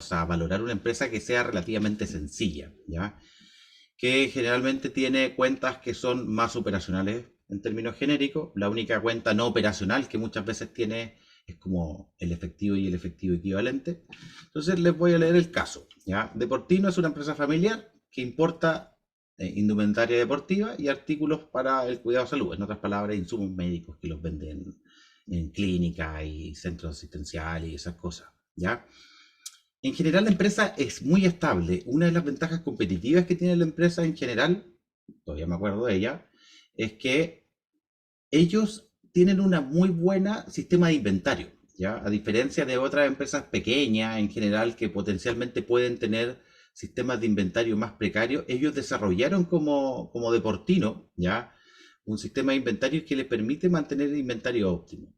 a valorar una empresa que sea relativamente sencilla, ¿ya? Que generalmente tiene cuentas que son más operacionales en términos genéricos. La única cuenta no operacional que muchas veces tiene es como el efectivo y el efectivo equivalente. Entonces les voy a leer el caso, ¿ya? Deportino es una empresa familiar que importa indumentaria deportiva y artículos para el cuidado de salud, en otras palabras, insumos médicos que los venden en clínicas y centros asistenciales y esas cosas, ¿ya? En general la empresa es muy estable. Una de las ventajas competitivas que tiene la empresa en general, todavía me acuerdo de ella, es que ellos tienen una muy buena sistema de inventario, ¿ya? A diferencia de otras empresas pequeñas en general que potencialmente pueden tener sistemas de inventario más precarios, ellos desarrollaron como Deportino, ¿ya? Un sistema de inventario que les permite mantener el inventario óptimo.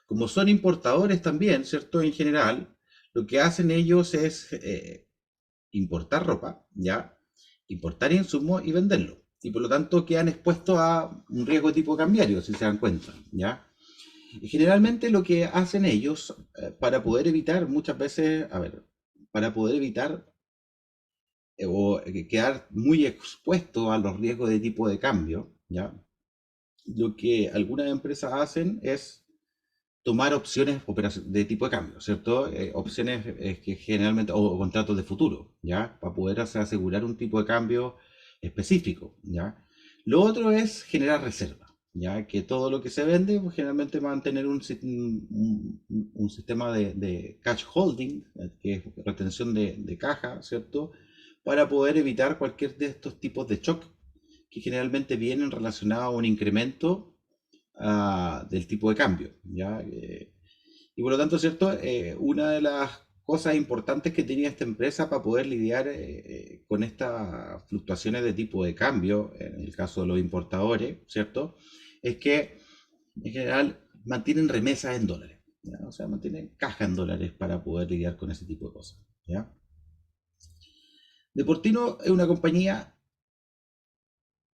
Como son importadores también, ¿cierto? En general, lo que hacen ellos es importar ropa, ¿ya? Importar insumos y venderlo. Y por lo tanto quedan expuestos a un riesgo de tipo cambiario, si se dan cuenta, ¿ya? Y generalmente lo que hacen ellos para poder evitar muchas veces, a ver, para poder evitar quedar muy expuesto a los riesgos de tipo de cambio, ¿ya? Lo que algunas empresas hacen es tomar opciones de tipo de cambio, ¿cierto? Opciones que generalmente, o contratos de futuro, ¿ya? Para poder asegurar un tipo de cambio específico, ¿ya? Lo otro es generar reserva, ¿ya? Que todo lo que se vende, pues, generalmente va a mantener un sistema de cash holding, que es retención de caja, ¿cierto? Para poder evitar cualquier de estos tipos de shock que generalmente vienen relacionados a un incremento del tipo de cambio, ¿ya? Y por lo tanto, ¿cierto? Una de las cosas importantes que tenía esta empresa para poder lidiar con estas fluctuaciones de tipo de cambio, en el caso de los importadores, ¿cierto? Es que en general mantienen remesas en dólares, ¿ya? O sea, mantienen caja en dólares para poder lidiar con ese tipo de cosas, ¿ya? Deportino es una compañía,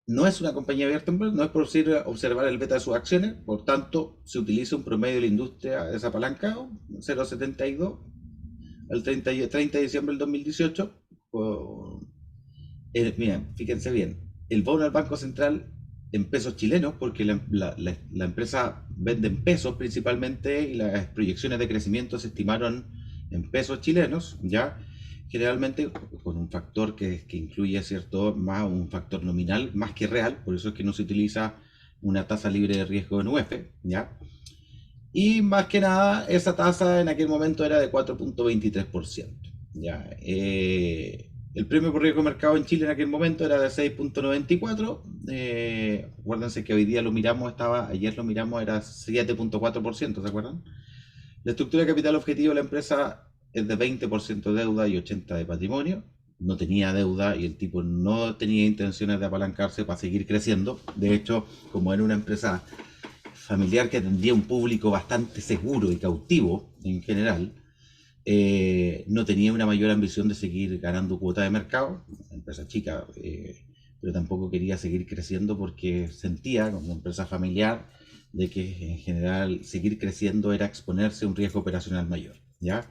no es una compañía abierta en bolsa, no es posible observar el beta de sus acciones, por tanto, se utiliza un promedio de la industria desapalancado, 0,72, al 30 de diciembre del 2018. Miren, fíjense bien, el bono al Banco Central en pesos chilenos, porque la empresa vende en pesos principalmente y las proyecciones de crecimiento se estimaron en pesos chilenos, ya generalmente con un factor que incluye, ¿cierto?, más un factor nominal más que real, por eso es que no se utiliza una tasa libre de riesgo en UF, ¿ya? Y más que nada, esa tasa en aquel momento era de 4,23%. ¿Ya? El premio por riesgo de mercado en Chile en aquel momento era de 6,94. Acuérdense que hoy día lo miramos, ayer lo miramos, era 7,4%, ¿se acuerdan? La estructura de capital objetivo de la empresa es de 20% deuda y 80% de patrimonio. No tenía deuda y el tipo no tenía intenciones de apalancarse para seguir creciendo. De hecho, como era una empresa familiar que atendía un público bastante seguro y cautivo en general, no tenía una mayor ambición de seguir ganando cuota de mercado, empresa chica, pero tampoco quería seguir creciendo porque sentía como empresa familiar de que en general seguir creciendo era exponerse a un riesgo operacional mayor, ¿ya?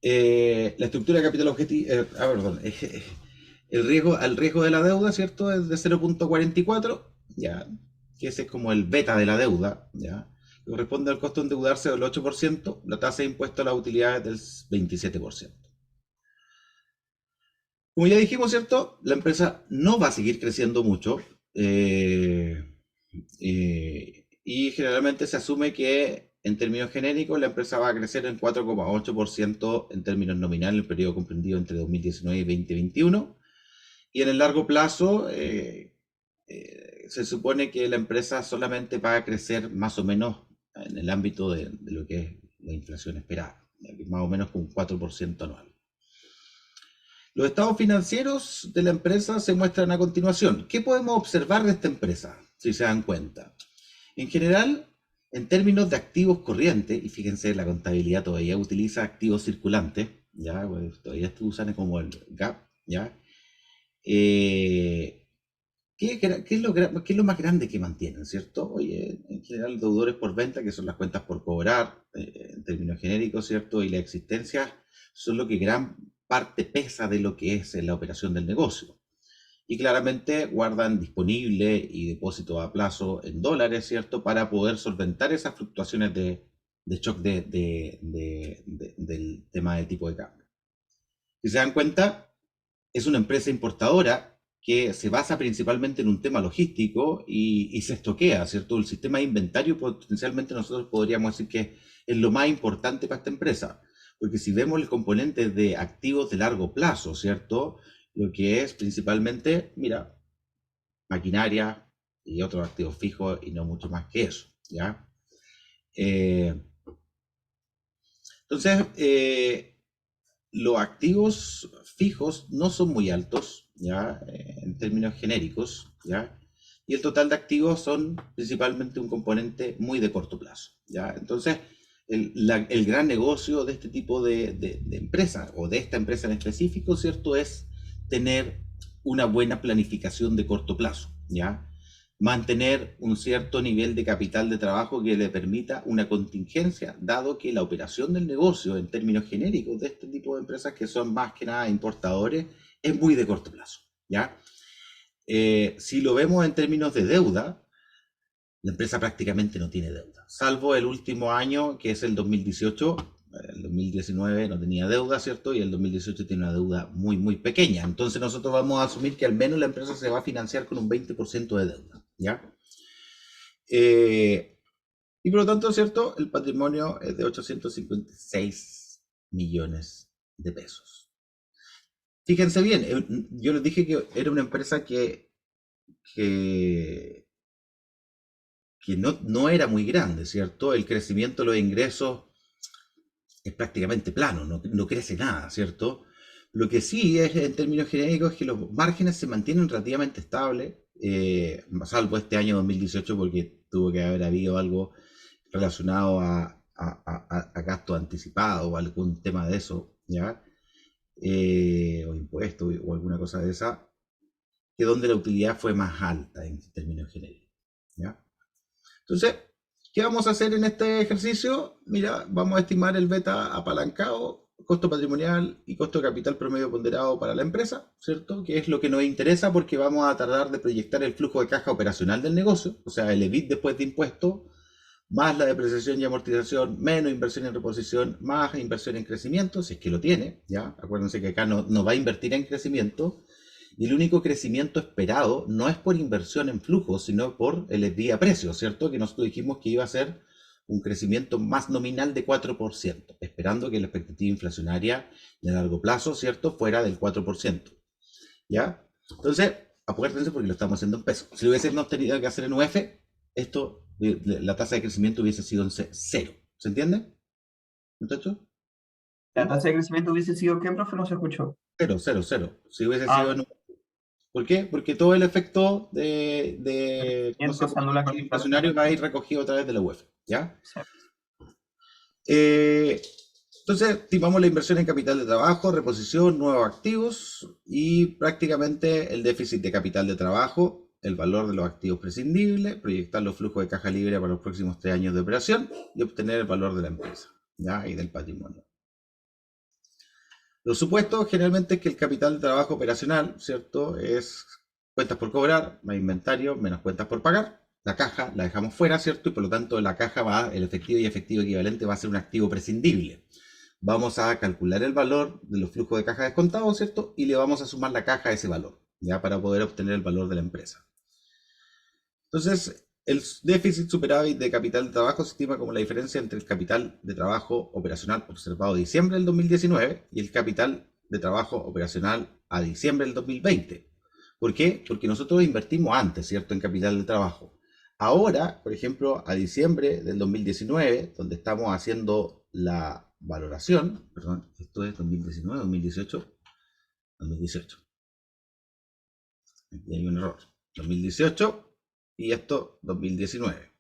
La estructura de capital objetivo, perdón, al riesgo de la deuda, ¿cierto? Es de 0,44, ya, que ese es como el beta de la deuda, ya, que corresponde al costo de endeudarse del 8%, la tasa de impuesto a las utilidades del 27%. Como ya dijimos, ¿cierto? La empresa no va a seguir creciendo mucho, y generalmente se asume que en términos genéricos la empresa va a crecer en 4,8% en términos nominales en el periodo comprendido entre 2019 y 2021. Y en el largo plazo se supone que la empresa solamente va a crecer más o menos en el ámbito de lo que es la inflación esperada, más o menos con un 4% anual. Los estados financieros de la empresa se muestran a continuación. ¿Qué podemos observar de esta empresa, si se dan cuenta? En general, en términos de activos corrientes, y fíjense, la contabilidad todavía utiliza activos circulantes, ya, pues, todavía usan como el GAP, ya. Eh, ¿Qué es lo más grande que mantienen, cierto? Oye, en general, deudores por venta, que son las cuentas por cobrar, en términos genéricos, ¿cierto? Y la existencia son lo que gran parte pesa de lo que es la operación del negocio. Y claramente guardan disponible y depósito a plazo en dólares, ¿cierto? Para poder solventar esas fluctuaciones de shock del tema del tipo de cambio. Si se dan cuenta, es una empresa importadora que se basa principalmente en un tema logístico y se estoquea, ¿cierto? El sistema de inventario potencialmente nosotros podríamos decir que es lo más importante para esta empresa, porque si vemos el componente de activos de largo plazo, ¿cierto? Lo que es principalmente, mira, maquinaria y otros activos fijos y no mucho más que eso, ¿ya? Entonces, los activos fijos no son muy altos, ¿ya? En términos genéricos, ¿ya? Y el total de activos son principalmente un componente muy de corto plazo, ¿ya? Entonces, el gran negocio de este tipo de empresa, o de esta empresa en específico, ¿cierto? Es tener una buena planificación de corto plazo, ¿ya? Mantener un cierto nivel de capital de trabajo que le permita una contingencia, dado que la operación del negocio en términos genéricos de este tipo de empresas que son más que nada importadores es muy de corto plazo, ¿ya? Si lo vemos en términos de deuda, la empresa prácticamente no tiene deuda, salvo el último año que es el 2018. El 2019 no tenía deuda, ¿cierto? Y el 2018 tiene una deuda muy, muy pequeña. Entonces nosotros vamos a asumir que al menos la empresa se va a financiar con un 20% de deuda, ¿ya? Y por lo tanto, ¿cierto? El patrimonio es de 856 millones de pesos. Fíjense bien, yo les dije que era una empresa que, que no era muy grande, ¿cierto? El crecimiento de los ingresos es prácticamente plano, no crece nada, ¿cierto? Lo que sí es, en términos genéricos, es que los márgenes se mantienen relativamente estables, salvo este año 2018, porque tuvo que haber habido algo relacionado a gasto anticipado o algún tema de eso, ¿ya? O impuestos o alguna cosa de esa, que donde la utilidad fue más alta en términos genéricos, ¿ya? Entonces, ¿qué vamos a hacer en este ejercicio? Mira, vamos a estimar el beta apalancado, costo patrimonial y costo de capital promedio ponderado para la empresa, ¿cierto? Que es lo que nos interesa porque vamos a tratar de proyectar el flujo de caja operacional del negocio, o sea, el EBIT después de impuestos, más la depreciación y amortización, menos inversión en reposición, más inversión en crecimiento, si es que lo tiene, ¿ya? Acuérdense que acá no va a invertir en crecimiento, y el único crecimiento esperado no es por inversión en flujo, sino por el EBITDA a precio, ¿cierto? Que nosotros dijimos que iba a ser un crecimiento más nominal de 4%, esperando que la expectativa inflacionaria de largo plazo, ¿cierto?, fuera del 4%, ¿ya? Entonces, acuérdense porque lo estamos haciendo en pesos. Si lo hubiésemos tenido que hacer en UF, esto, la tasa de crecimiento hubiese sido en cero. ¿Se entiende, muchachos? ¿La tasa de crecimiento hubiese sido qué, profe? No se escuchó. Cero, cero, cero. Si hubiese sido en... ¿Por qué? Porque todo el efecto ¿cómo se Se llama? anula con la inflación. Inflacionario va a ir recogido a través de la UEF, ¿ya? Sí. Entonces, estimamos la inversión en capital de trabajo, reposición, nuevos activos y prácticamente el déficit de capital de trabajo, el valor de los activos prescindibles, proyectar los flujos de caja libre para los próximos 3 años de operación y obtener el valor de la empresa, ¿ya? Y del patrimonio. Los supuestos generalmente es que el capital de trabajo operacional, ¿cierto? Es cuentas por cobrar, más inventario, menos cuentas por pagar. La caja la dejamos fuera, ¿cierto? Y por lo tanto la caja el efectivo y efectivo equivalente va a ser un activo prescindible. Vamos a calcular el valor de los flujos de caja descontados, ¿cierto? Y le vamos a sumar la caja a ese valor, ya para poder obtener el valor de la empresa. Entonces, el déficit superávit de capital de trabajo se estima como la diferencia entre el capital de trabajo operacional observado a diciembre del 2019 y el capital de trabajo operacional a diciembre del 2020. ¿Por qué? Porque nosotros invertimos antes, ¿cierto?, en capital de trabajo. Ahora, por ejemplo, a diciembre del 2019, donde estamos haciendo la valoración, perdón, esto es 2019, 2018, 2018. Aquí hay un error. 2018 y esto 2019.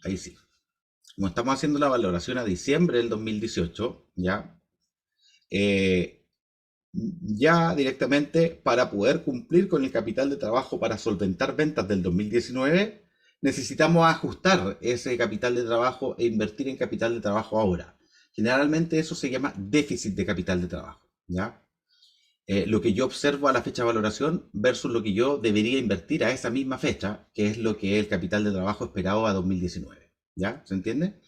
Ahí sí. Como estamos haciendo la valoración a diciembre del 2018, ya, ya directamente para poder cumplir con el capital de trabajo para solventar ventas del 2019, necesitamos ajustar ese capital de trabajo e invertir en capital de trabajo ahora. Generalmente eso se llama déficit de capital de trabajo, ¿ya? Lo que yo observo a la fecha de valoración versus lo que yo debería invertir a esa misma fecha, que es lo que es el capital de trabajo esperado a 2019, ¿ya? ¿Se entiende?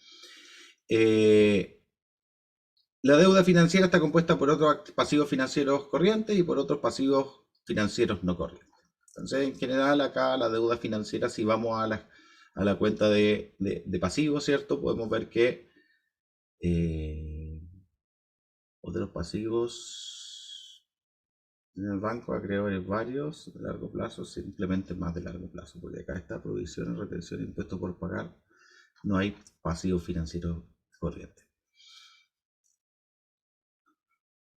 La deuda financiera está compuesta por otros pasivos financieros corrientes y por otros pasivos financieros no corrientes. Entonces, en general, acá la deuda financiera, si vamos a la cuenta de pasivos, ¿cierto? Podemos ver que otros pasivos en el banco, acreedores varios, de largo plazo, simplemente más de largo plazo, porque acá está provisiones, retención, impuestos por pagar, no hay pasivos financieros corrientes.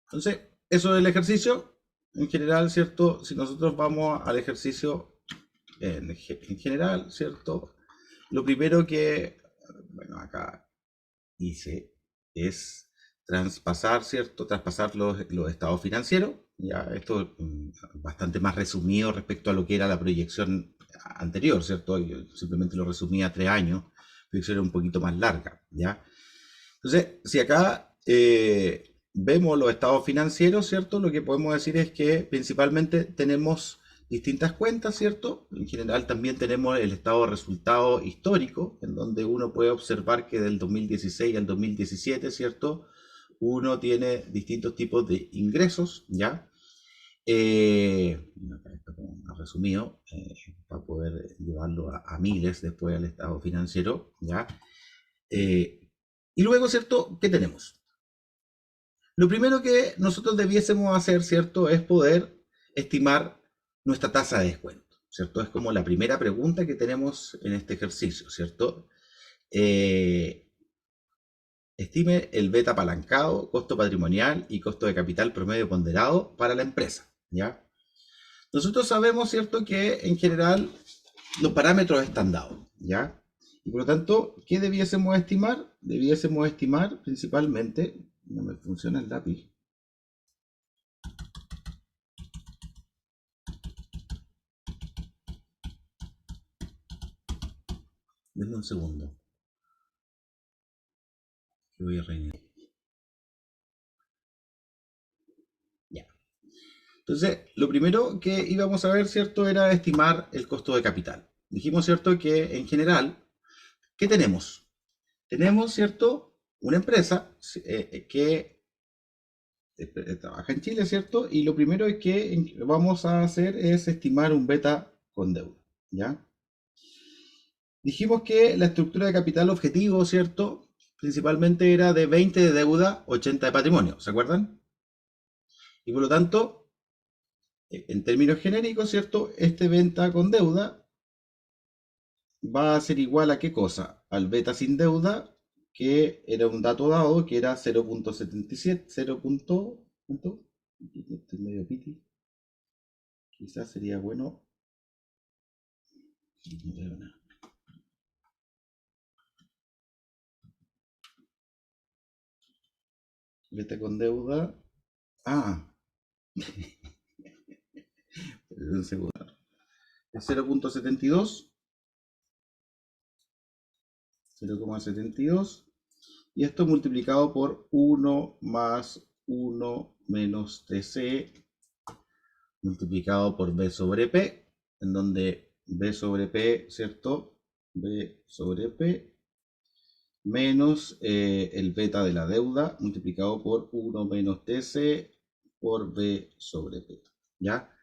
Entonces, eso es el ejercicio. En general, ¿cierto? Si nosotros vamos al ejercicio en general, ¿cierto? Lo primero que, bueno, acá hice es traspasar, ¿cierto? Traspasar los estados financieros. Ya, esto es bastante más resumido respecto a lo que era la proyección anterior, ¿cierto? Yo simplemente lo resumía a 3 años. La proyección era un poquito más larga, ¿ya? Entonces, si acá vemos los estados financieros, ¿cierto? Lo que podemos decir es que principalmente tenemos distintas cuentas, ¿cierto? En general también tenemos el estado de resultado histórico, en donde uno puede observar que del 2016 al 2017, ¿cierto? Uno tiene distintos tipos de ingresos, ¿ya? Esto como más resumido, para poder llevarlo a miles después al estado financiero, ¿ya? Y luego, ¿cierto? ¿Qué tenemos? Lo primero que nosotros debiésemos hacer, ¿cierto? Es poder estimar nuestra tasa de descuento, ¿cierto? Es como la primera pregunta que tenemos en este ejercicio, ¿cierto? Estime el beta apalancado, costo patrimonial y costo de capital promedio ponderado para la empresa, ¿ya? Nosotros sabemos, ¿cierto? Que en general los parámetros están dados, ¿ya? Y por lo tanto, ¿qué debiésemos estimar? Debiésemos estimar principalmente, no me funciona el lápiz. Denme un segundo. Que voy a reiniciar. Ya. Entonces, lo primero que íbamos a ver, ¿cierto? Era estimar el costo de capital. Dijimos, ¿cierto? Que en general, ¿qué tenemos? Tenemos, ¿cierto? Una empresa que trabaja en Chile, ¿cierto? Y lo primero que vamos a hacer es estimar un beta con deuda, ¿ya? Dijimos que la estructura de capital objetivo, ¿cierto? Principalmente era de 20 de deuda, 80 de patrimonio, ¿se acuerdan? Y por lo tanto, en términos genéricos, ¿cierto? Este beta con deuda va a ser igual a qué cosa? Al beta sin deuda, que era un dato dado, que era 0.77, 0. Estoy medio piti. Quizás sería bueno. No veo nada. Beta con deuda. Ah, un segundo. Es 0.72. 0,72. Y esto multiplicado por 1 más 1 menos TC multiplicado por B sobre P, en donde B sobre P, ¿cierto? B sobre P menos el beta de la deuda multiplicado por 1 menos TC por B sobre P, ¿ya?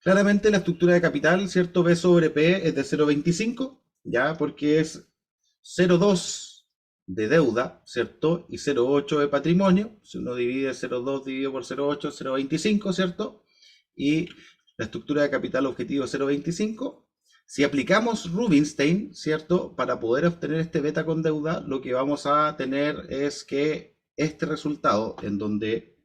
Claramente la estructura de capital, ¿cierto? B sobre P es de 0,25, ¿ya? Porque es 0,2 de deuda, ¿cierto? Y 0,8 de patrimonio. Si uno divide 0,2 dividido por 0,8, 0,25, ¿cierto? Y la estructura de capital objetivo 0,25. Si aplicamos Rubinstein, ¿cierto? Para poder obtener este beta con deuda, lo que vamos a tener es que este resultado, en donde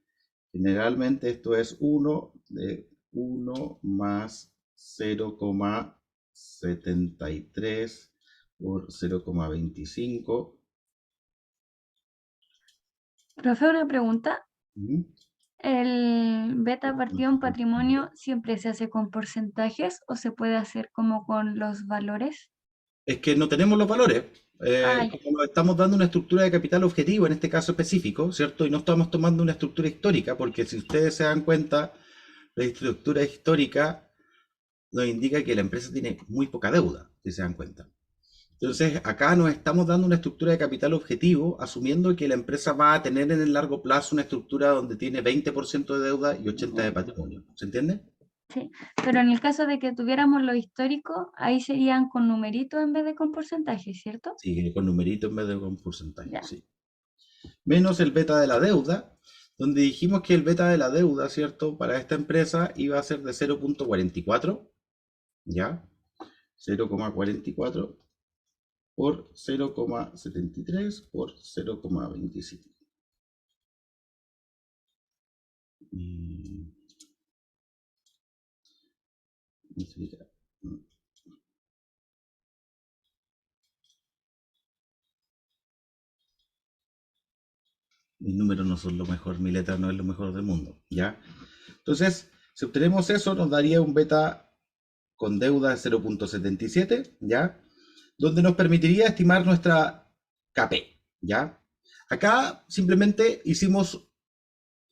generalmente esto es 1 de 1 más 0,73 por 0,25. Profe, una pregunta. ¿Mm? ¿El beta partido en patrimonio siempre se hace con porcentajes o se puede hacer como con los valores? Es que no tenemos los valores. Ya. Como nos estamos dando una estructura de capital objetivo en este caso específico, ¿cierto? Y no estamos tomando una estructura histórica, porque si ustedes se dan cuenta, la estructura histórica nos indica que la empresa tiene muy poca deuda, si se dan cuenta. Entonces, acá nos estamos dando una estructura de capital objetivo, asumiendo que la empresa va a tener en el largo plazo una estructura donde tiene 20% de deuda y 80% de patrimonio. ¿Se entiende? Sí, pero en el caso de que tuviéramos lo histórico, ahí serían con numeritos en vez de con porcentajes, ¿cierto? Sí, con numerito en vez de con porcentaje, Ya. sí. Menos el beta de la deuda, donde dijimos que el beta de la deuda, ¿cierto? Para esta empresa iba a ser de 0.44, ¿ya? 0.44 por 0.73 por 0.25. Mis números no son lo mejor, mi letra no es lo mejor del mundo, ¿ya? Entonces, si obtenemos eso, nos daría un beta con deuda de 0.77, ¿ya? Donde nos permitiría estimar nuestra KP, ¿ya? Acá simplemente hicimos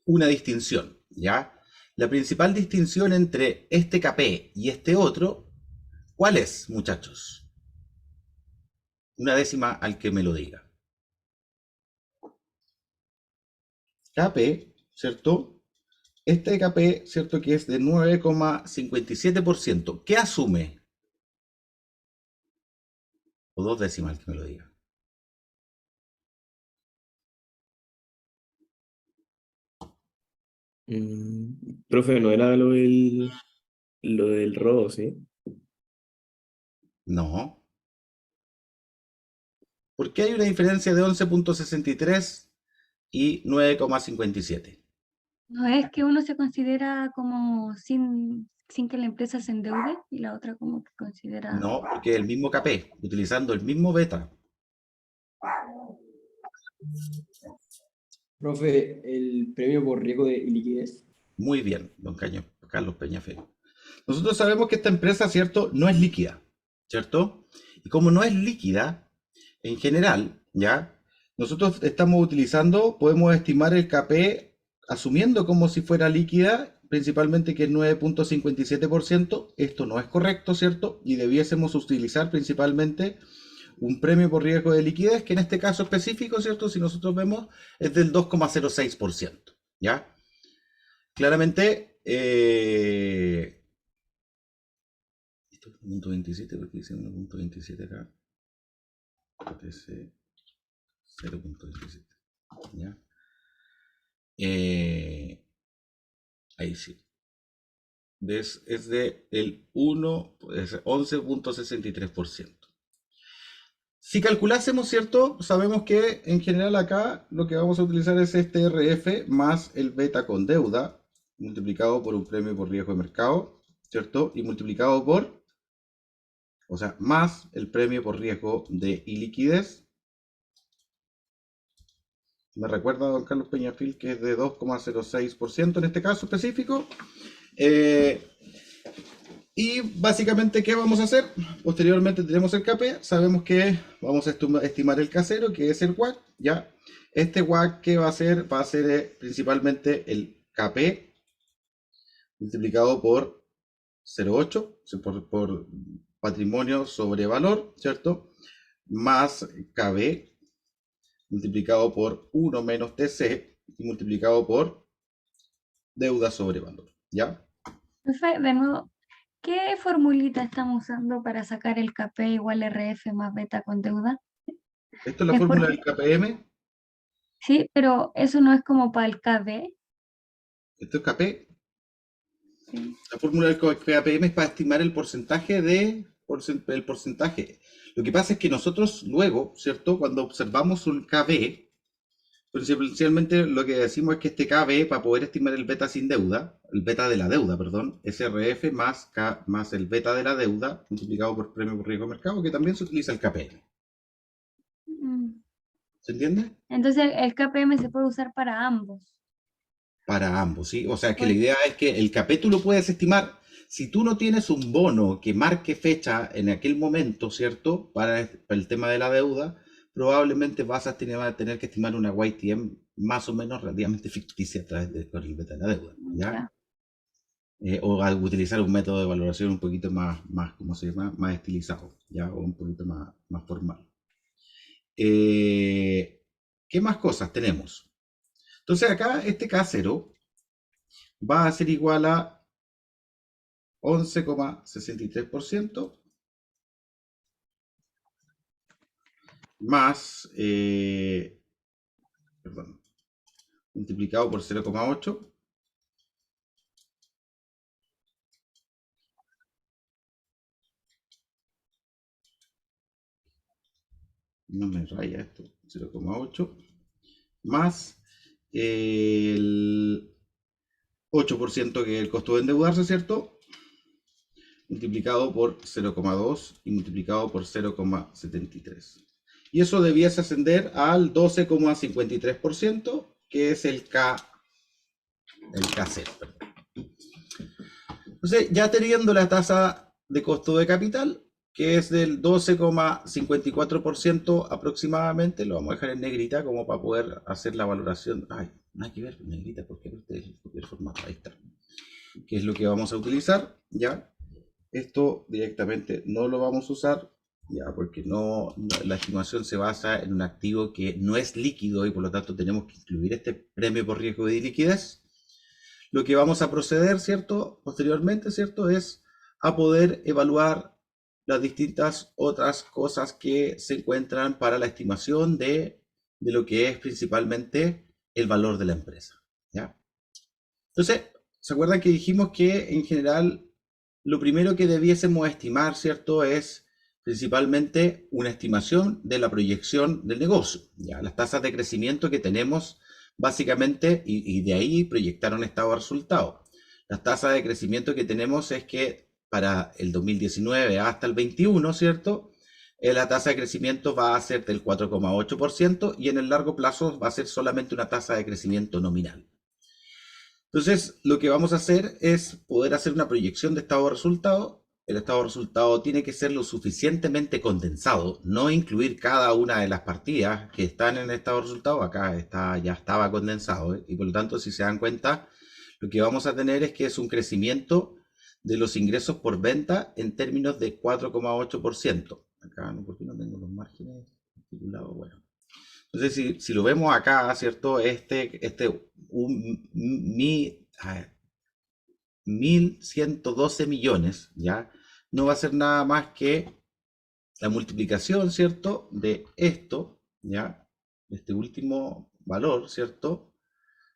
una distinción, ¿ya? La principal distinción entre este KP y este otro, ¿cuál es, muchachos? Una décima al que me lo diga. KP, ¿cierto? Este KP, ¿cierto? Que es de 9,57%. ¿Qué asume? O dos décimas que me lo diga. Profe, no era lo del robo, ¿sí? No. ¿Por qué hay una diferencia de 11,63 y 9,57? No es que uno se considera como sin que la empresa se endeude y la otra como que considera... No, porque es el mismo KP, utilizando el mismo beta. Profe, el premio por riesgo de liquidez. Muy bien, don Carlos Peñafiel. Nosotros sabemos que esta empresa, ¿cierto? No es líquida, ¿cierto? Y como no es líquida, en general, ¿ya? Nosotros estamos utilizando, podemos estimar el KP asumiendo como si fuera líquida, principalmente que es 9,57%. Esto no es correcto, ¿cierto? Y debiésemos utilizar principalmente un premio por riesgo de liquidez, que en este caso específico, ¿cierto? Si nosotros vemos, es del 2,06%, ¿ya? Claramente, esto es 1.27, porque dice 1.27 acá. OTC 0.27, ¿ya? Ahí sí. Es de el 11,63%. Si calculásemos, ¿cierto? Sabemos que en general acá lo que vamos a utilizar es este RF más el beta con deuda, multiplicado por un premio por riesgo de mercado, ¿cierto? Y multiplicado por, o sea, más el premio por riesgo de iliquidez. Me recuerda, don Carlos Peñafil, que es de 2,06% en este caso específico. Y básicamente, ¿qué vamos a hacer? Posteriormente tenemos el KP, sabemos que vamos a estimar el casero, que es el WACC, ¿ya? Este WACC, ¿qué va a hacer? Va a ser principalmente el KP multiplicado por 0,8, por patrimonio sobre valor, ¿cierto? Más KB multiplicado por 1 menos TC y multiplicado por deuda sobre valor, ¿ya? Profe, de nuevo, ¿qué formulita estamos usando para sacar el KP igual RF más beta con deuda? Esto es la Es fórmula porque, del KPM, sí, pero eso no es como para el KB. esto es KP. Sí. La fórmula del KPM es para estimar el porcentaje el porcentaje. Lo que pasa es que nosotros luego, ¿cierto? Cuando observamos un KB, principalmente lo que decimos es que este KB, para poder estimar el beta sin deuda, el beta de la deuda, perdón, es RF más el beta de la deuda multiplicado por premio por riesgo de mercado, que también se utiliza el KPM. Mm. ¿Se entiende? Entonces el KPM se puede usar para ambos. Para ambos, ¿sí? O sea, que la Por- idea es que el KP tú lo puedes estimar Si tú no tienes un bono que marque fecha en aquel momento, ¿cierto? Para el tema de la deuda, probablemente vas a tener que estimar una YTM más o menos relativamente ficticia a través con el beta de la deuda, ¿ya? O al utilizar un método de valoración un poquito más ¿cómo se llama? Más estilizado, ¿ya? O un poquito más formal. ¿Qué más cosas tenemos? Entonces acá este K0 va a ser igual a 11,63% más, perdón, multiplicado por 0,8 no me raya esto, 0,8 más el 8% que es el costo de endeudarse, ¿cierto? Multiplicado por 0,2 y multiplicado por 0,73. Y eso debiese ascender al 12,53%, que es el K0. Perdón. Entonces, ya teniendo la tasa de costo de capital, que es del 12,54% aproximadamente, lo vamos a dejar en negrita como para poder hacer la valoración. Ay, no hay que ver negrita porque el formato, ahí está. Que es lo que vamos a utilizar, ¿ya? Esto directamente no lo vamos a usar, ya, porque la estimación se basa en un activo que no es líquido y por lo tanto tenemos que incluir este premio por riesgo de liquidez. Lo que vamos a proceder, ¿cierto? Posteriormente, ¿cierto? Es a poder evaluar las distintas otras cosas que se encuentran para la estimación de lo que es principalmente el valor de la empresa, ¿ya? Entonces, ¿se acuerdan que dijimos que en general lo primero que debiésemos estimar, ¿cierto? Es principalmente una estimación de la proyección del negocio, ¿ya? Las tasas de crecimiento que tenemos básicamente, y de ahí proyectar un estado de resultado. Las tasas de crecimiento que tenemos es que para el 2019 hasta el 21, ¿cierto? La tasa de crecimiento va a ser del 4,8% y en el largo plazo va a ser solamente una tasa de crecimiento nominal. Entonces, lo que vamos a hacer es poder hacer una proyección de estado de resultado. El estado de resultado tiene que ser lo suficientemente condensado, no incluir cada una de las partidas que están en el estado de resultado. Acá ya estaba condensado, y por lo tanto, si se dan cuenta, lo que vamos a tener es que es un crecimiento de los ingresos por venta en términos de 4,8%. Acá, ¿por qué no tengo los márgenes estipulados? Bueno. Entonces, si lo vemos acá, ¿cierto? 1.112 millones, ¿ya? No va a ser nada más que la multiplicación, ¿cierto? De esto, ¿ya? Este último valor, ¿cierto?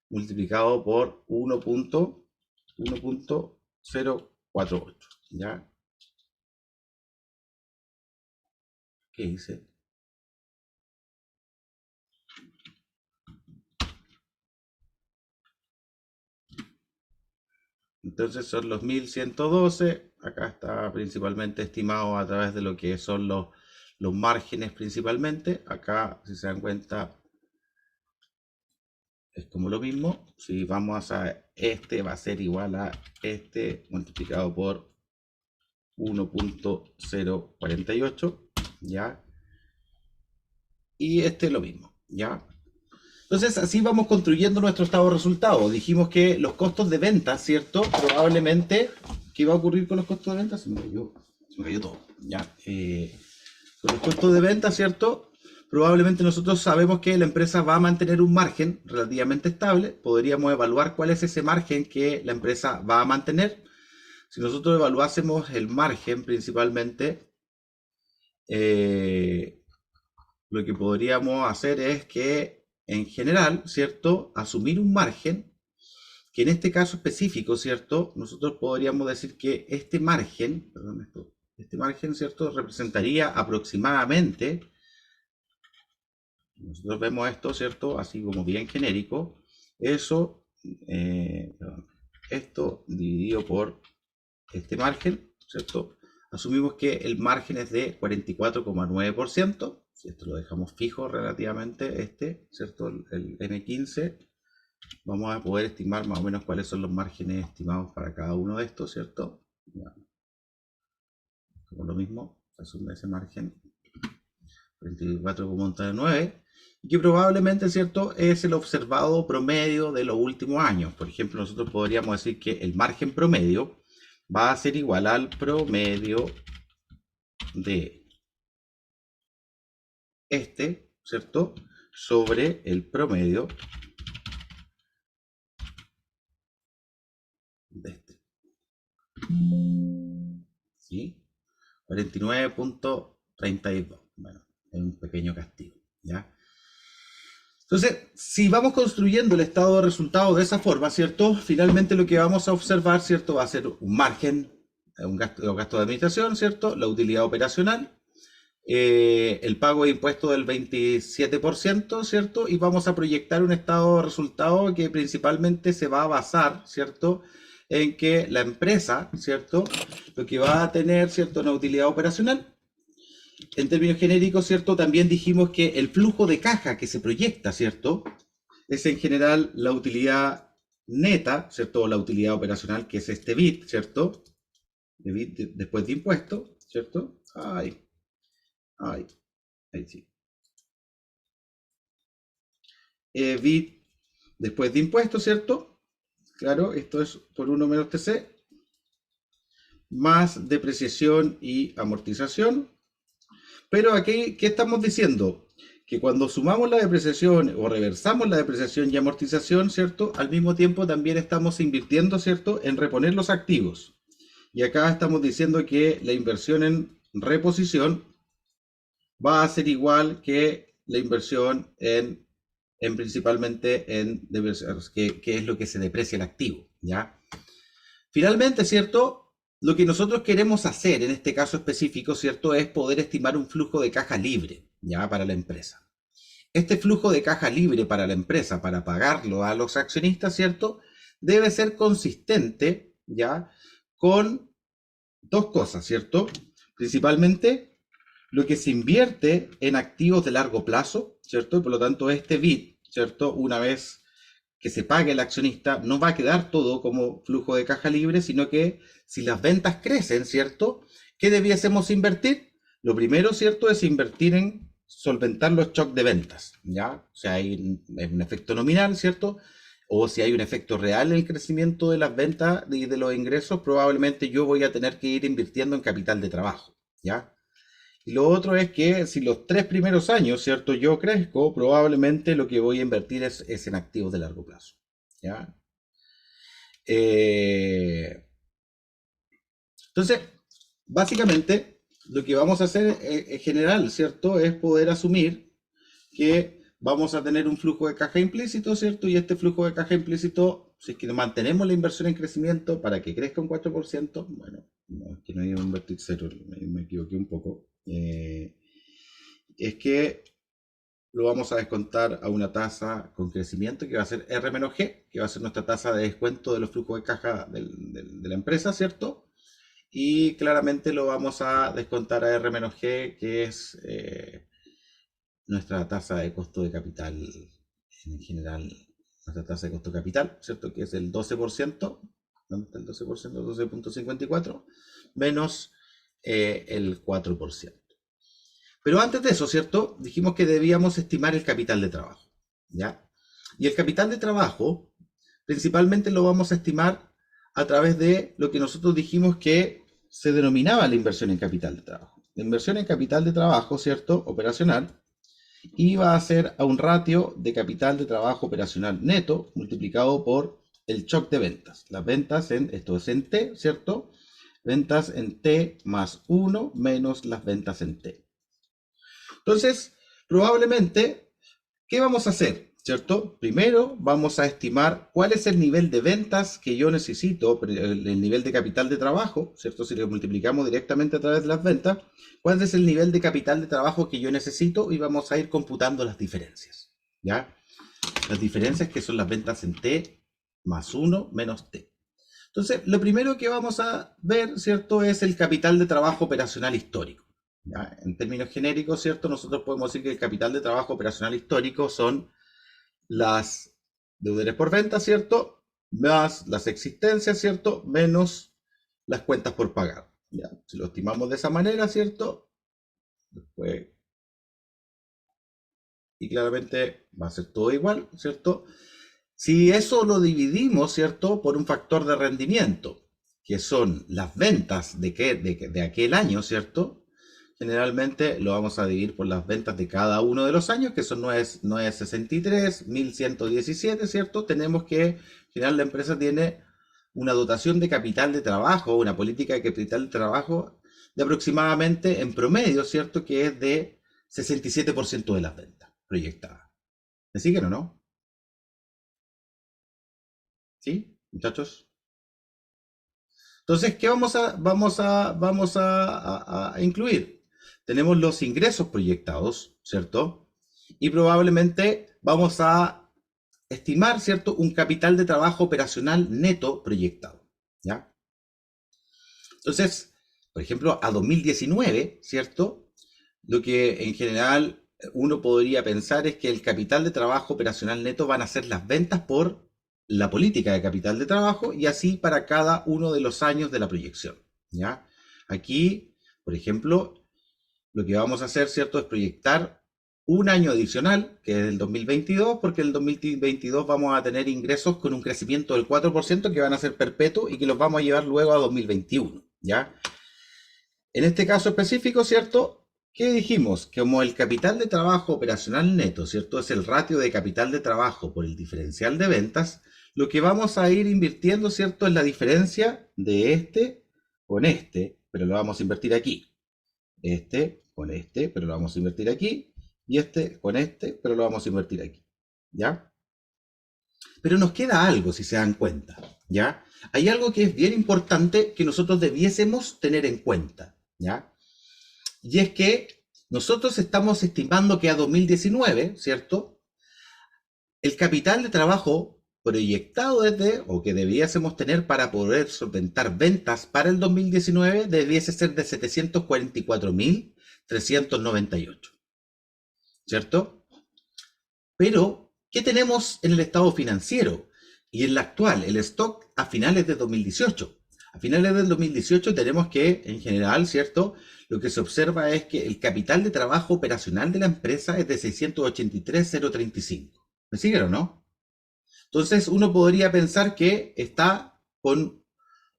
Multiplicado por 1.048, ¿ya? ¿Qué dice? Entonces son los 1.112, acá está principalmente estimado a través de lo que son los márgenes principalmente. Acá, si se dan cuenta, es como lo mismo. Si vamos a este, va a ser igual a este multiplicado por 1.048, ¿ya? Y este es lo mismo, ¿ya? Entonces, así vamos construyendo nuestro estado de resultado. Dijimos que los costos de venta, ¿cierto? Probablemente, ¿qué va a ocurrir con los costos de venta? Se me cayó todo, ¿ya? Con los costos de venta, ¿cierto? Probablemente nosotros sabemos que la empresa va a mantener un margen relativamente estable. Podríamos evaluar cuál es ese margen que la empresa va a mantener. Si nosotros evaluásemos el margen principalmente, lo que podríamos hacer es que en general, ¿cierto? Asumir un margen, que en este caso específico, ¿cierto? Nosotros podríamos decir que este margen, ¿cierto? Representaría aproximadamente, nosotros vemos esto, ¿cierto? Así como bien genérico, esto dividido por este margen, ¿cierto? Asumimos que el margen es de 44,9%. Si esto lo dejamos fijo relativamente, ¿cierto? El M15, vamos a poder estimar más o menos cuáles son los márgenes estimados para cada uno de estos, ¿cierto? Ya. Como lo mismo, asume ese margen, 24,9, y que probablemente, ¿cierto?, es el observado promedio de los últimos años. Por ejemplo, nosotros podríamos decir que el margen promedio va a ser igual al promedio de este, ¿cierto?, sobre el promedio de este. ¿Sí? 49,32. Bueno, es un pequeño castigo, ¿ya? Entonces, si vamos construyendo el estado de resultados de esa forma, ¿cierto? Finalmente lo que vamos a observar, ¿cierto?, va a ser un margen, un gasto de administración, ¿cierto?, la utilidad operacional, el pago de impuestos del 27%, ¿cierto? Y vamos a proyectar un estado de resultado que principalmente se va a basar, ¿cierto?, en que la empresa, ¿cierto?, lo que va a tener, ¿cierto?, una utilidad operacional. En términos genéricos, ¿cierto?, también dijimos que el flujo de caja que se proyecta, ¿cierto?, es en general la utilidad neta, ¿cierto?, o la utilidad operacional, que es este bit, ¿cierto?, de bit después de impuestos, ¿cierto? Ahí sí. Bit después de impuestos, ¿cierto? Claro, esto es por 1 menos TC, más depreciación y amortización. Pero aquí, ¿qué estamos diciendo? Que cuando sumamos la depreciación o reversamos la depreciación y amortización, ¿cierto?, al mismo tiempo también estamos invirtiendo, ¿cierto?, en reponer los activos. Y acá estamos diciendo que la inversión en reposición va a ser igual que la inversión en principalmente en que es lo que se deprecia el activo, ¿ya? Finalmente, ¿cierto?, lo que nosotros queremos hacer en este caso específico, ¿cierto?, es poder estimar un flujo de caja libre, ¿ya?, para la empresa. Este flujo de caja libre para la empresa, para pagarlo a los accionistas, ¿cierto?, debe ser consistente, ¿ya?, con dos cosas, ¿cierto? Principalmente lo que se invierte en activos de largo plazo, ¿cierto? Y por lo tanto este bit, ¿cierto?, una vez que se pague el accionista, no va a quedar todo como flujo de caja libre, sino que si las ventas crecen, ¿cierto?, ¿qué debiésemos invertir? Lo primero, ¿cierto?, es invertir en solventar los shocks de ventas, ¿ya? O sea, hay un efecto nominal, ¿cierto? O si hay un efecto real en el crecimiento de las ventas y de los ingresos, probablemente yo voy a tener que ir invirtiendo en capital de trabajo, ¿ya? Y lo otro es que si los 3 primeros años, ¿cierto?, yo crezco, probablemente lo que voy a invertir es en activos de largo plazo, ¿ya? Entonces, básicamente, lo que vamos a hacer en general, ¿cierto?, es poder asumir que vamos a tener un flujo de caja implícito, ¿cierto? Y este flujo de caja implícito, si es que mantenemos la inversión en crecimiento para que crezca un 4%, bueno, no, es que no iba a invertir cero, me equivoqué un poco, es que lo vamos a descontar a una tasa con crecimiento que va a ser R menos G, que va a ser nuestra tasa de descuento de los flujos de caja de la empresa, ¿cierto? Y claramente lo vamos a descontar a R menos G, que es nuestra tasa de costo de capital en general, nuestra tasa de costo de capital, ¿cierto? Que es el 12%, ¿dónde está el 12%? 12,54, menos el 4%. Pero antes de eso, ¿cierto?, dijimos que debíamos estimar el capital de trabajo, ¿ya? Y el capital de trabajo, principalmente lo vamos a estimar a través de lo que nosotros dijimos que se denominaba la inversión en capital de trabajo. La inversión en capital de trabajo, ¿cierto?, operacional, iba a ser a un ratio de capital de trabajo operacional neto multiplicado por el shock de ventas. Las ventas esto es en T, ¿cierto? Ventas en T más 1 menos las ventas en T. Entonces, probablemente, ¿qué vamos a hacer? ¿Cierto? Primero vamos a estimar cuál es el nivel de ventas que yo necesito, el nivel de capital de trabajo, ¿cierto? Si lo multiplicamos directamente a través de las ventas, ¿cuál es el nivel de capital de trabajo que yo necesito? Y vamos a ir computando las diferencias, ¿ya? Las diferencias que son las ventas en T más 1 menos T. Entonces, lo primero que vamos a ver, ¿cierto?, es el capital de trabajo operacional histórico. ¿Ya? En términos genéricos, ¿cierto?, nosotros podemos decir que el capital de trabajo operacional histórico son las deudores por venta, ¿cierto?, más las existencias, ¿cierto?, menos las cuentas por pagar. ¿Ya? Si lo estimamos de esa manera, ¿cierto? Después, y claramente va a ser todo igual, ¿cierto? Si eso lo dividimos, ¿cierto? Por un factor de rendimiento, que son las ventas de aquel año, ¿cierto? Generalmente lo vamos a dividir por las ventas de cada uno de los años, que son 963, 1117, ¿cierto? Tenemos que, en general, la empresa tiene una dotación de capital de trabajo, una política de capital de trabajo de aproximadamente, en promedio, ¿cierto? Que es de 67% de las ventas proyectadas. ¿Me siguen o no? ¿Sí, muchachos? Entonces, ¿qué vamos a incluir? Tenemos los ingresos proyectados, ¿cierto? Y probablemente vamos a estimar, ¿cierto? Un capital de trabajo operacional neto proyectado, ¿ya? Entonces, por ejemplo, a 2019, ¿cierto? Lo que en general uno podría pensar es que el capital de trabajo operacional neto van a ser las ventas por la política de capital de trabajo y así para cada uno de los años de la proyección, ¿ya? Aquí, por ejemplo, lo que vamos a hacer, ¿cierto? Es proyectar un año adicional, que es el 2022, porque en el 2022 vamos a tener ingresos con un crecimiento del 4% que van a ser perpetuos y que los vamos a llevar luego a 2021, ¿ya? En este caso específico, ¿cierto? ¿Qué dijimos? Que como el capital de trabajo operacional neto, ¿cierto? Es el ratio de capital de trabajo por el diferencial de ventas, lo que vamos a ir invirtiendo, ¿cierto? Es la diferencia de este con este, pero lo vamos a invertir aquí. Este con este, pero lo vamos a invertir aquí. Y este con este, pero lo vamos a invertir aquí. ¿Ya? Pero nos queda algo, si se dan cuenta. ¿Ya? Hay algo que es bien importante que nosotros debiésemos tener en cuenta. ¿Ya? Y es que nosotros estamos estimando que a 2019, ¿cierto? El capital de trabajo proyectado desde, o que debiésemos tener para poder solventar ventas para el 2019, debiese ser de 744.398. ¿Cierto? Pero, ¿qué tenemos en el estado financiero? Y en la actual, el stock a finales de 2018. A finales del 2018 tenemos que, en general, ¿cierto? Lo que se observa es que el capital de trabajo operacional de la empresa es de 683.035. ¿Me siguen o no? Entonces, uno podría pensar que está con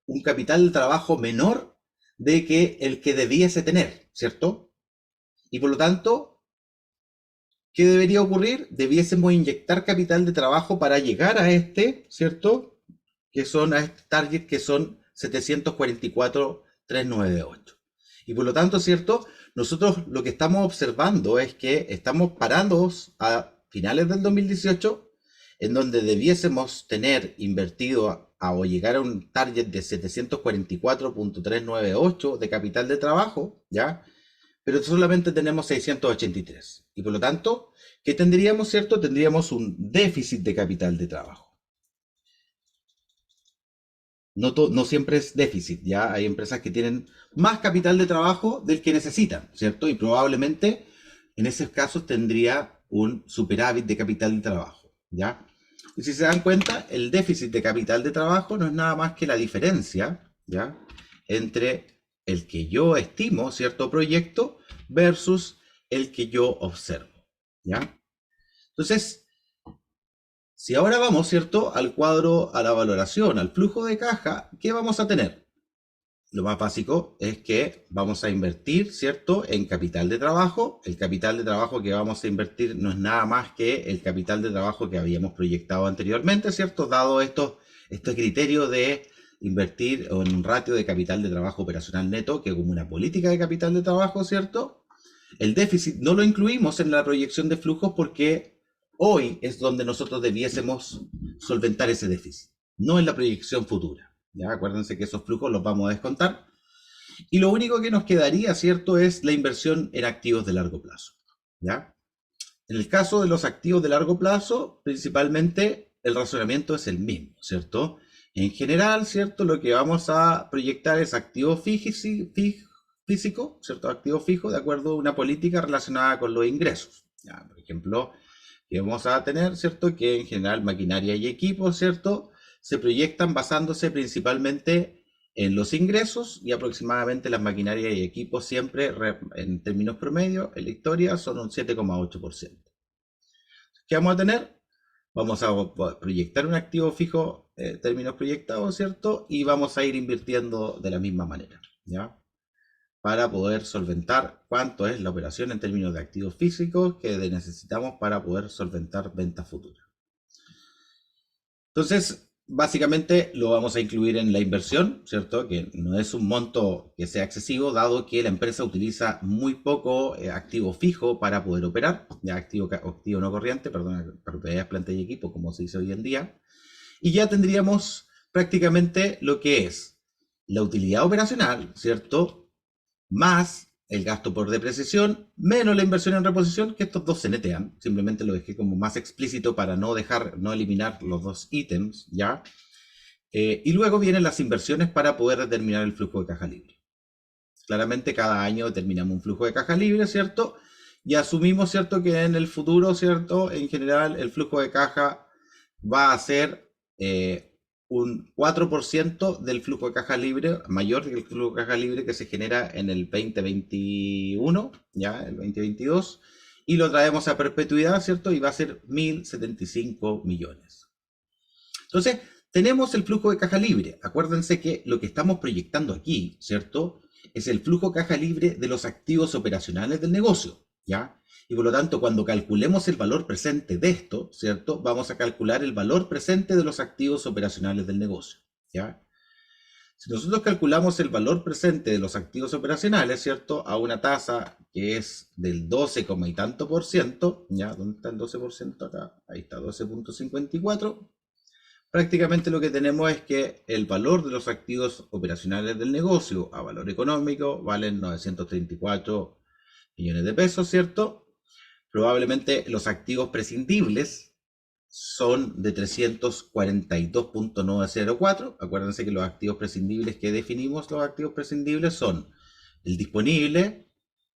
un capital de trabajo menor de que el que debiese tener, ¿cierto? Y por lo tanto, ¿qué debería ocurrir? Debiésemos inyectar capital de trabajo para llegar a este, ¿cierto? Que son a este target que son 744.398. Y por lo tanto, ¿cierto? Nosotros lo que estamos observando es que estamos parados a finales del 2018, en donde debiésemos tener invertido o llegar a un target de 744.398 de capital de trabajo, ¿ya? Pero solamente tenemos 683. Y por lo tanto, ¿qué tendríamos, cierto? Tendríamos un déficit de capital de trabajo. No siempre es déficit, ¿ya? Hay empresas que tienen más capital de trabajo del que necesitan, ¿cierto? Y probablemente en esos casos tendría un superávit de capital de trabajo, ¿ya? Y si se dan cuenta, el déficit de capital de trabajo no es nada más que la diferencia, ¿ya? Entre el que yo estimo, cierto proyecto, versus el que yo observo, ¿ya? Entonces, si ahora vamos, ¿cierto? Al cuadro, a la valoración, al flujo de caja, ¿qué vamos a tener? Lo más básico es que vamos a invertir, ¿cierto? En capital de trabajo. El capital de trabajo que vamos a invertir no es nada más que el capital de trabajo que habíamos proyectado anteriormente, ¿cierto? Dado este criterio de invertir en un ratio de capital de trabajo operacional neto, que como una política de capital de trabajo, ¿cierto? El déficit no lo incluimos en la proyección de flujos porque hoy es donde nosotros debiésemos solventar ese déficit, no en la proyección futura. ¿Ya? Acuérdense que esos flujos los vamos a descontar. Y lo único que nos quedaría, ¿cierto?, es la inversión en activos de largo plazo. ¿Ya? En el caso de los activos de largo plazo, principalmente el razonamiento es el mismo, ¿cierto? En general, ¿cierto?, lo que vamos a proyectar es activo físico, ¿cierto? Activo fijo de acuerdo a una política relacionada con los ingresos. ¿Ya? Por ejemplo, que vamos a tener, ¿cierto?, que en general maquinaria y equipos, ¿cierto?, se proyectan basándose principalmente en los ingresos y aproximadamente las maquinarias y equipos siempre, en términos promedio, en la historia son un 7,8%. ¿Qué vamos a tener? Vamos a proyectar un activo fijo, términos proyectados, ¿cierto? Y vamos a ir invirtiendo de la misma manera, ¿ya? Para poder solventar cuánto es la operación en términos de activos físicos que necesitamos para poder solventar ventas futuras. Entonces, básicamente lo vamos a incluir en la inversión, ¿cierto? Que no es un monto que sea excesivo, dado que la empresa utiliza muy poco activo fijo para poder operar, ya activo no corriente, perdón, propiedades, planta y equipo, como se dice hoy en día. Y ya tendríamos prácticamente lo que es la utilidad operacional, ¿cierto? Más el gasto por depreciación, menos la inversión en reposición, que estos dos se netean. Simplemente lo dejé como más explícito para no eliminar los dos ítems, ¿ya? Y luego vienen las inversiones para poder determinar el flujo de caja libre. Claramente cada año determinamos un flujo de caja libre, ¿cierto? Y asumimos, ¿cierto?, que en el futuro, ¿cierto?, en general el flujo de caja va a ser un 4% del flujo de caja libre, mayor que el flujo de caja libre que se genera en el 2021, ya, el 2022, y lo traemos a perpetuidad, ¿cierto? Y va a ser 1.075 millones. Entonces, tenemos el flujo de caja libre. Acuérdense que lo que estamos proyectando aquí, ¿cierto?, es el flujo caja libre de los activos operacionales del negocio, ¿ya? Y por lo tanto, cuando calculemos el valor presente de esto, ¿cierto?, vamos a calcular el valor presente de los activos operacionales del negocio, ¿ya? Si nosotros calculamos el valor presente de los activos operacionales, ¿cierto?, a una tasa que es del 12, y tanto por ciento, ¿ya? ¿Dónde está el 12% acá? Ahí está, 12,54. Prácticamente lo que tenemos es que el valor de los activos operacionales del negocio a valor económico valen 934 millones de pesos, ¿cierto? Probablemente los activos prescindibles son de 342.904. Acuérdense que los activos prescindibles que definimos, los activos prescindibles son el disponible,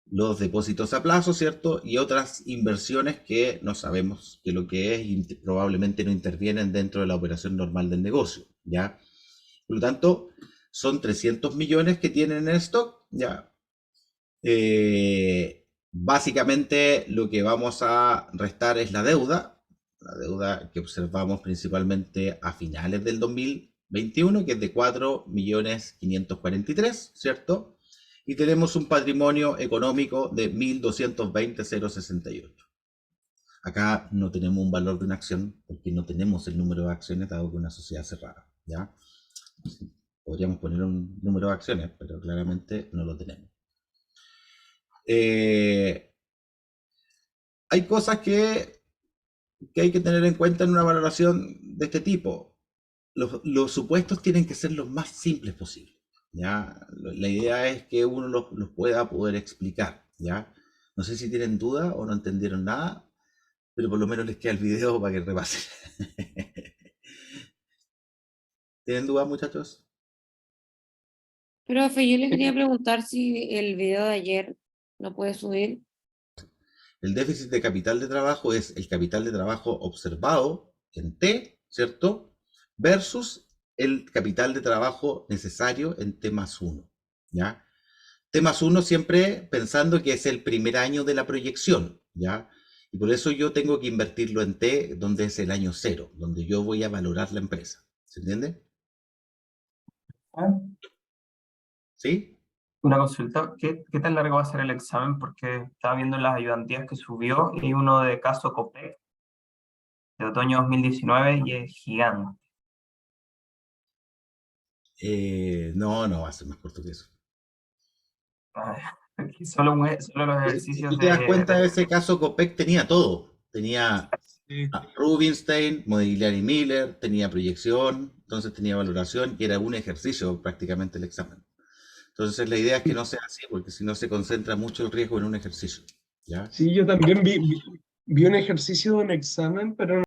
los depósitos a plazo, ¿cierto? Y otras inversiones que no sabemos qué lo que es y probablemente no intervienen dentro de la operación normal del negocio, ¿ya? Por lo tanto, son 300 millones que tienen en stock, ¿ya? Básicamente lo que vamos a restar es la deuda que observamos principalmente a finales del 2021, que es de 4.543.000, ¿cierto? Y tenemos un patrimonio económico de 1.220.068. Acá no tenemos un valor de una acción porque no tenemos el número de acciones dado que es una sociedad cerrada, ¿ya? Podríamos poner un número de acciones, pero claramente no lo tenemos. Hay cosas que hay que tener en cuenta en una valoración de este tipo. Los supuestos tienen que ser los más simples posibles, ¿ya? La idea es que uno los pueda poder explicar, ¿ya? No sé si tienen duda o no entendieron nada, pero por lo menos les queda el video para que repasen. ¿Tienen dudas, muchachos? Profe, yo le quería preguntar si el video de ayer lo puede subir. El déficit de capital de trabajo es el capital de trabajo observado en T, ¿cierto? Versus el capital de trabajo necesario en T más 1, ¿ya? T más 1 siempre pensando que es el primer año de la proyección, ¿ya? Y por eso yo tengo que invertirlo en T, donde es el año 0, donde yo voy a valorar la empresa. ¿Se entiende? ¿Sí? Una consulta, ¿qué tan largo va a ser el examen? Porque estaba viendo las ayudantías que subió y uno de caso Copec de otoño 2019 y es gigante. No va a ser más corto que eso. Aquí solo los ejercicios Si te das cuenta, de... ese caso Copec tenía todo. Tenía Rubinstein, Modigliani Miller, tenía proyección, entonces tenía valoración y era un ejercicio prácticamente el examen. Entonces la idea es que no sea así, porque si no se concentra mucho el riesgo en un ejercicio, ¿ya? Sí, yo también vi un ejercicio de un examen, pero